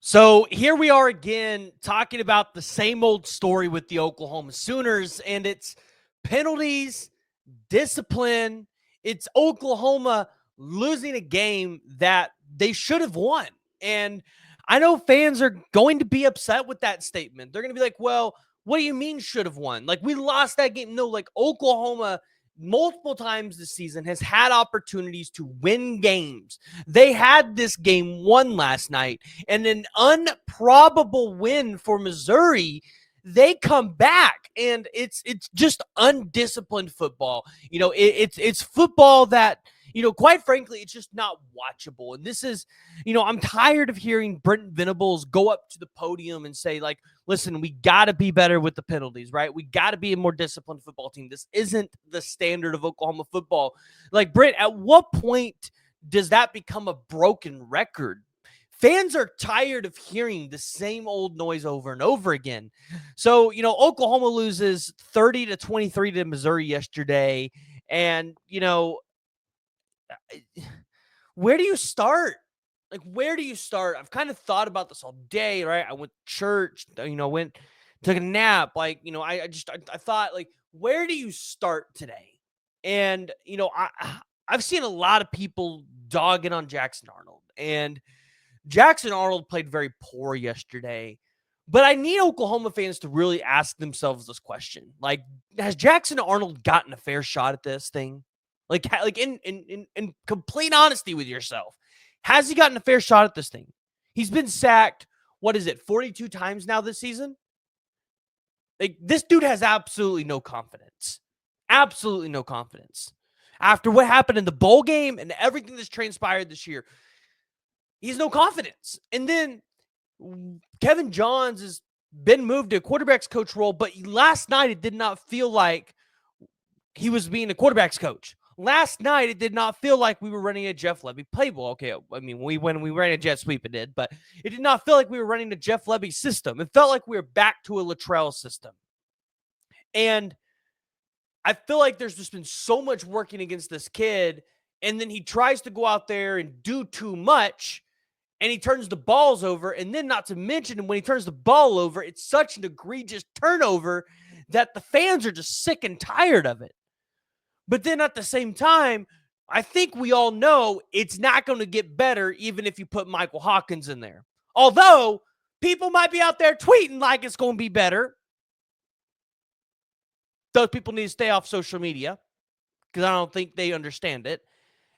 So here we are again talking about the same old story with the Oklahoma Sooners, and it's penalties, discipline. It's Oklahoma losing a game that they should have won. And I know fans are going to be upset with that statement. They're going to be like, well, what do you mean should have won? Like, we lost that game. No, like, Oklahoma multiple times this season has had opportunities to win games. They had this game won last night, and an improbable win for Missouri. They come back, and it's just undisciplined football. It's football that, quite frankly, it's just not watchable. And this is, I'm tired of hearing Brent Venables go up to the podium and say, like, listen, we got to be better with the penalties, right? We got to be a more disciplined football team. This isn't the standard of Oklahoma football. Like, Brent, at what point does that become a broken record? Fans are tired of hearing the same old noise over and over again. So, Oklahoma loses 30-23 to Missouri yesterday. And, where do you start? Like, where do you start? I've kind of thought about this all day, right? I went to church, took a nap. Like, I thought, like, where do you start today? And, I've seen a lot of people dogging on Jackson Arnold, and Jackson Arnold played very poor yesterday. But I need Oklahoma fans to really ask themselves this question. Like, has Jackson Arnold gotten a fair shot at this thing? Like in complete honesty with yourself, has he gotten a fair shot at this thing? He's been sacked, what is it, 42 times now this season? Like, this dude has absolutely no confidence. Absolutely no confidence. After what happened in the bowl game and everything that's transpired this year, he's no confidence. And then Kevin Johns has been moved to a quarterback's coach role, but last night it did not feel like he was being a quarterback's coach. Last night, it did not feel like we were running a Jeff Lebby playbook. Okay, I mean, when we ran a jet sweep, it did, but it did not feel like we were running a Jeff Lebby system. It felt like we were back to a Luttrell system. And I feel like there's just been so much working against this kid, and then he tries to go out there and do too much, and he turns the balls over, and then not to mention, when he turns the ball over, it's such an egregious turnover that the fans are just sick and tired of it. But then at the same time, I think we all know it's not going to get better even if you put Michael Hawkins in there. Although people might be out there tweeting like it's going to be better. Those people need to stay off social media because I don't think they understand it.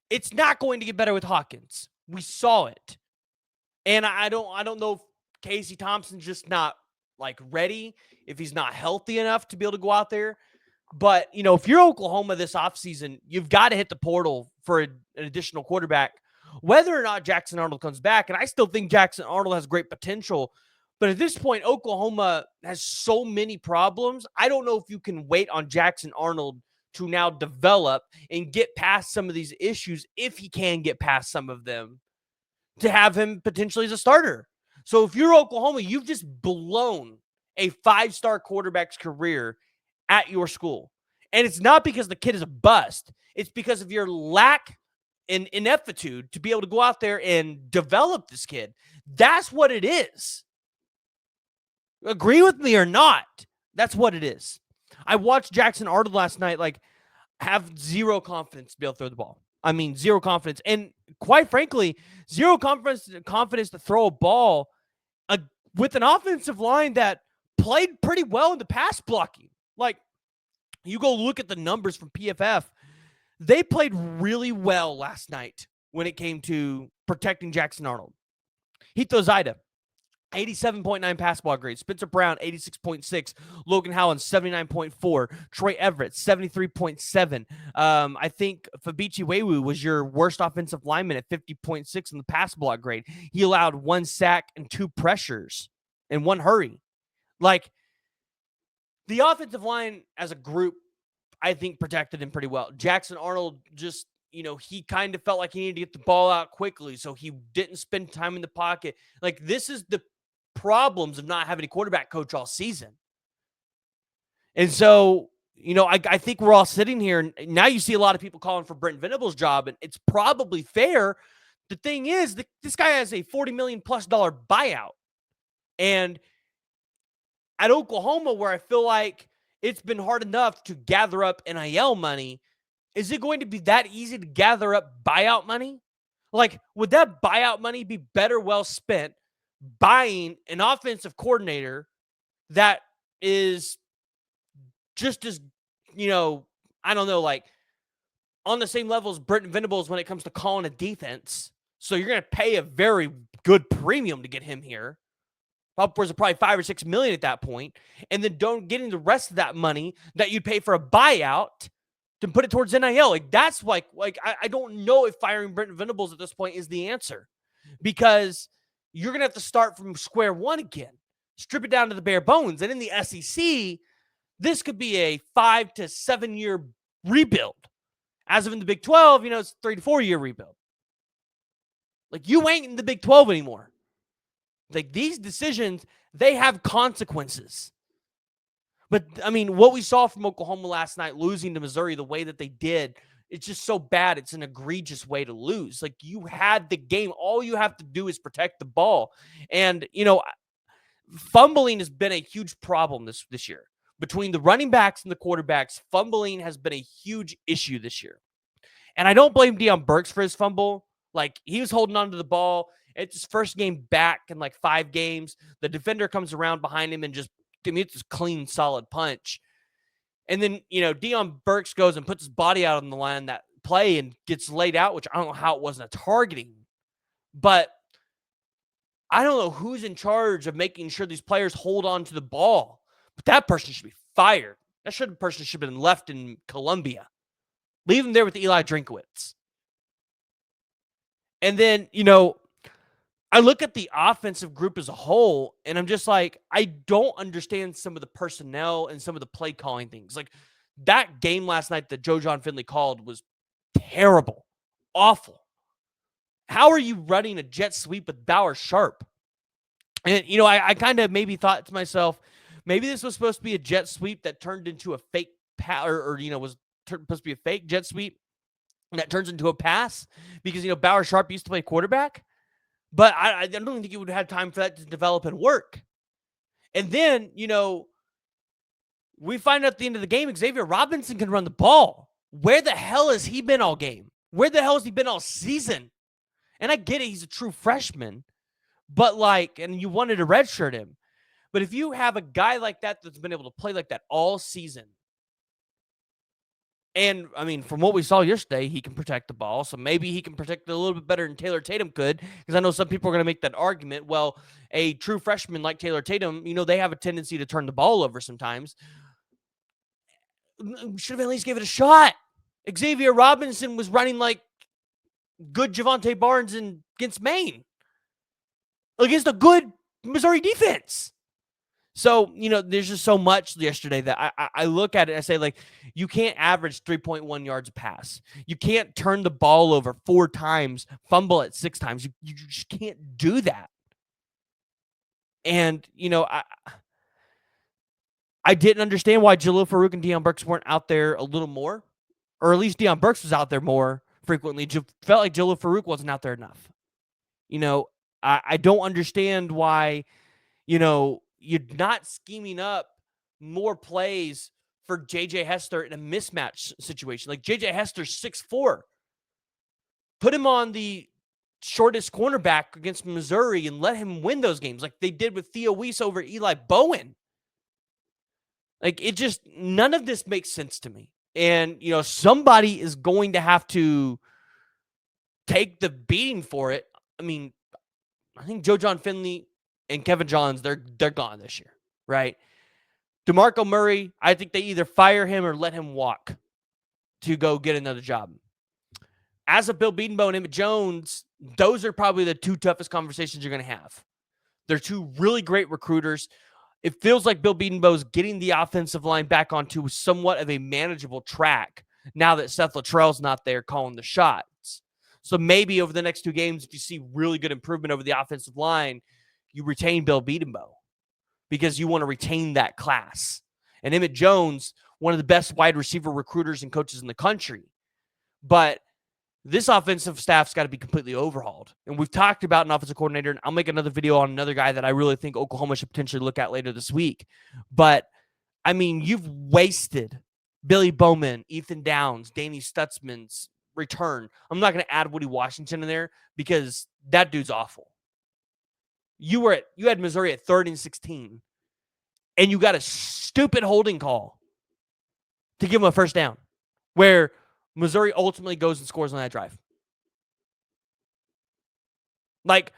It's not going to get better with Hawkins. We saw it. And I don't know if Casey Thompson's just not like ready, if he's not healthy enough to be able to go out there. But, if you're Oklahoma this offseason, you've got to hit the portal for an additional quarterback, whether or not Jackson Arnold comes back. And I still think Jackson Arnold has great potential. But at this point, Oklahoma has so many problems. I don't know if you can wait on Jackson Arnold to now develop and get past some of these issues, if he can get past some of them, to have him potentially as a starter. So if you're Oklahoma, you've just blown a 5-star quarterback's career at your school. And it's not because the kid is a bust. It's because of your lack in ineptitude to be able to go out there and develop this kid. That's what it is. Agree with me or not, that's what it is. I watched Jackson Arnold last night, like, have zero confidence to be able to throw the ball. I mean, zero confidence. And quite frankly, zero confidence to throw a ball with an offensive line that played pretty well in the pass blocking. Like, you go look at the numbers from PFF. They played really well last night when it came to protecting Jackson Arnold. Heath Ozida, 87.9 pass ball grade. Spencer Brown, 86.6. Logan Howland, 79.4. Troy Everett, 73.7. I think Fabichi Wewu was your worst offensive lineman at 50.6 in the pass block grade. He allowed 1 sack and 2 pressures in 1 hurry. Like, the offensive line as a group, I think, protected him pretty well. Jackson Arnold just, he kind of felt like he needed to get the ball out quickly, so he didn't spend time in the pocket. Like, this is the problems of not having a quarterback coach all season. And so, I think we're all sitting here, and now you see a lot of people calling for Brent Venables' job, and it's probably fair. the thing is, this guy has a $40 million plus buyout. And at Oklahoma, where I feel like it's been hard enough to gather up NIL money, is it going to be that easy to gather up buyout money? Like, would that buyout money be better well spent buying an offensive coordinator that is just as, I don't know, like on the same level as Brent Venables when it comes to calling a defense? So you're going to pay a very good premium to get him here. Upwards of probably $5 or $6 million at that point, and then don't getting the rest of that money that you'd pay for a buyout to put it towards NIL. Like that's like I don't know if firing Brent Venables at this point is the answer, because you're gonna have to start from square one again, strip it down to the bare bones. And in the SEC, this could be a 5 to 7 year rebuild. As of in the Big 12, it's 3 to 4 year rebuild. Like you ain't in the Big 12 anymore. Like these decisions, they have consequences. But I mean, what we saw from Oklahoma last night, losing to Missouri the way that they did, it's just so bad. It's an egregious way to lose. Like you had the game. All you have to do is protect the ball. And, fumbling has been a huge problem this year. Between the running backs and the quarterbacks, fumbling has been a huge issue this year. And I don't blame Deion Burks for his fumble. Like he was holding on to the ball. It's his first game back in like 5 games. The defender comes around behind him and just, it's a clean, solid punch. And then, Deion Burks goes and puts his body out on the line that play and gets laid out, which I don't know how it wasn't a targeting. But I don't know who's in charge of making sure these players hold on to the ball. But that person should be fired. That person should have been left in Columbia. Leave him there with Eli Drinkowitz. And then, I look at the offensive group as a whole, and I'm just like, I don't understand some of the personnel and some of the play calling things. Like that game last night that Joe John Finley called was terrible, awful. How are you running a jet sweep with Bauer Sharp? And, I kind of maybe thought to myself, maybe this was supposed to be a jet sweep that turned into a fake pass, or was supposed to be a fake jet sweep that turns into a pass because, Bauer Sharp used to play quarterback. But I don't think you would have time for that to develop and work. And then, we find out at the end of the game, Xavier Robinson can run the ball. Where the hell has he been all game? Where the hell has he been all season? And I get it, he's a true freshman. But and you wanted to redshirt him. But if you have a guy like that that's been able to play like that all season, and, I mean, from what we saw yesterday, he can protect the ball. So maybe he can protect it a little bit better than Taylor Tatum could. Because I know some people are going to make that argument. Well, a true freshman like Taylor Tatum, they have a tendency to turn the ball over sometimes. Should have at least given it a shot. Xavier Robinson was running like good Javonte Barnes against Maine. Against a good Missouri defense. So, there's just so much yesterday that I look at it and I say, you can't average 3.1 yards a pass. You can't turn the ball over 4 times, fumble it 6 times. You just can't do that. And, I didn't understand why Jalil Farouk and Deion Burks weren't out there a little more. Or at least Deion Burks was out there more frequently. Felt like Jalil Farouk wasn't out there enough. I don't understand why, you're not scheming up more plays for J.J. Hester in a mismatch situation. Like J.J. Hester's 6'4". Put him on the shortest cornerback against Missouri and let him win those games like they did with Theo Weiss over Eli Bowen. Like none of this makes sense to me. And, somebody is going to have to take the beating for it. I mean, I think Joe John Finley and Kevin Johns, they're gone this year, right? DeMarco Murray, I think they either fire him or let him walk to go get another job. As of Bill Bedenbaugh and Emmett Jones, those are probably the 2 toughest conversations you're going to have. They're 2 really great recruiters. It feels like Bill Bedenbaugh is getting the offensive line back onto somewhat of a manageable track now that Seth Luttrell's not there calling the shots. So maybe over the next 2 games, if you see really good improvement over the offensive line, you retain Bill Bedenbaugh because you want to retain that class. And Emmett Jones, one of the best wide receiver recruiters and coaches in the country. But This offensive staff's got to be completely overhauled. And we've talked about an offensive coordinator, and I'll make another video on another guy that I really think Oklahoma should potentially look at later this week. But, I mean, you've wasted Billy Bowman, Ethan Downs, Danny Stutzman's return. I'm not going to add Woody Washington in there because that dude's awful. You had Missouri at 3rd and 16, and you got a stupid holding call to give them a first down, where Missouri ultimately goes and scores on that drive. Like,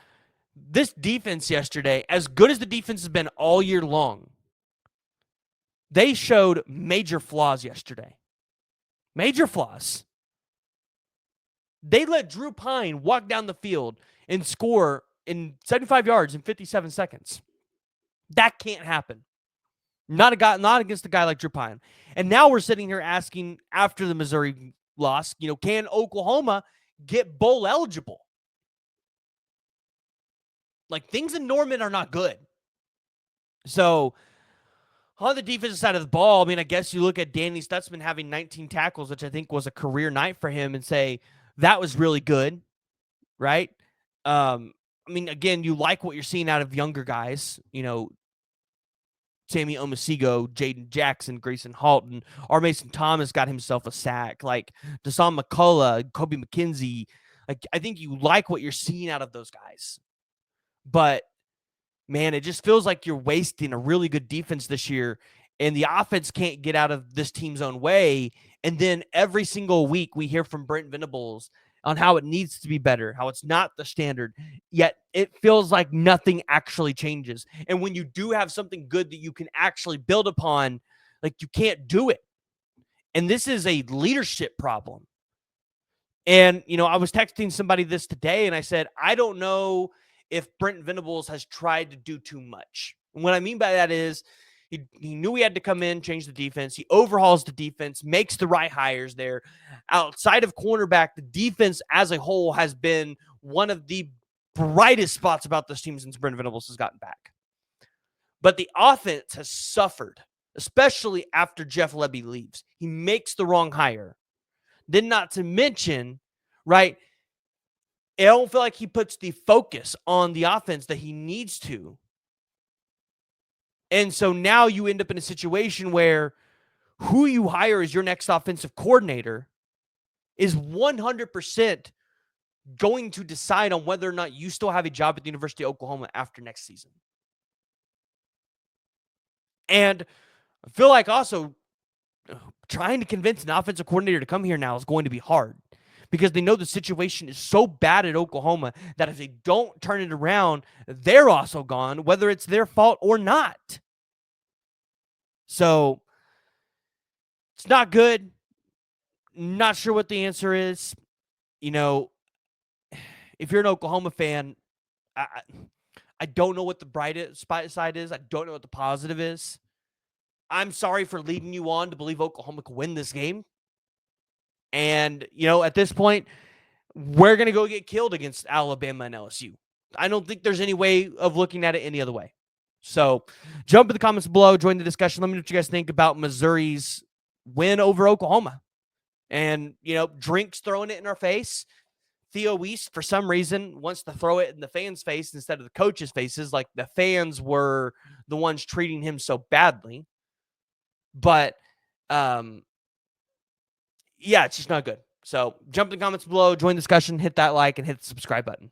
this defense yesterday, as good as the defense has been all year long, they showed major flaws yesterday. Major flaws. They let Drew Pine walk down the field and score in 75 yards in 57 seconds. That can't happen. Not against a guy like Drew Pine. And now we're sitting here asking, after the Missouri loss, can Oklahoma get bowl eligible? Like, things in Norman are not good. So, on the defensive side of the ball, I mean, I guess you look at Danny Stutzman having 19 tackles, which I think was a career night for him, and say that was really good, right? I mean, again, you like what you're seeing out of younger guys, Sammy Omasigo, Jaden Jackson, Grayson Halton, R. Mason Thomas got himself a sack, like Dasan McCullough, Kobe McKenzie. Like, I think you like what you're seeing out of those guys. But, man, it just feels like you're wasting a really good defense this year, and the offense can't get out of this team's own way. And then every single week we hear from Brent Venables on how it needs to be better, how it's not the standard, yet it feels like nothing actually changes. And when you do have something good that you can actually build upon, like, you can't do it. And this is a leadership problem. And, I was texting somebody this today, and I said, I don't know if Brent Venables has tried to do too much. And what I mean by that is he knew he had to come in, change the defense. He overhauls the defense, makes the right hires there. Outside of cornerback, the defense as a whole has been one of the brightest spots about this team since Brent Venables has gotten back. But the offense has suffered, especially after Jeff Lebby leaves. He makes the wrong hire. Then, not to mention, right, I don't feel like he puts the focus on the offense that he needs to. And so now you end up in a situation where who you hire as your next offensive coordinator is 100% going to decide on whether or not you still have a job at the University of Oklahoma after next season. And I feel like also trying to convince an offensive coordinator to come here now is going to be hard, because they know the situation is so bad at Oklahoma that if they don't turn it around, they're also gone, whether it's their fault or not. So it's not good. Not sure what the answer is. If you're an Oklahoma fan, I don't know what the bright side is. I don't know what the positive is. I'm sorry for leading you on to believe Oklahoma could win this game. And, at this point, we're going to go get killed against Alabama and LSU. I don't think there's any way of looking at it any other way. So jump in the comments below, join the discussion. Let me know what you guys think about Missouri's win over Oklahoma. And, Drinks throwing it in our face. Theo Weiss, for some reason, wants to throw it in the fans' face instead of the coaches' faces, like the fans were the ones treating him so badly. But, yeah, it's just not good. So jump in the comments below, join the discussion, hit that like, and hit the subscribe button.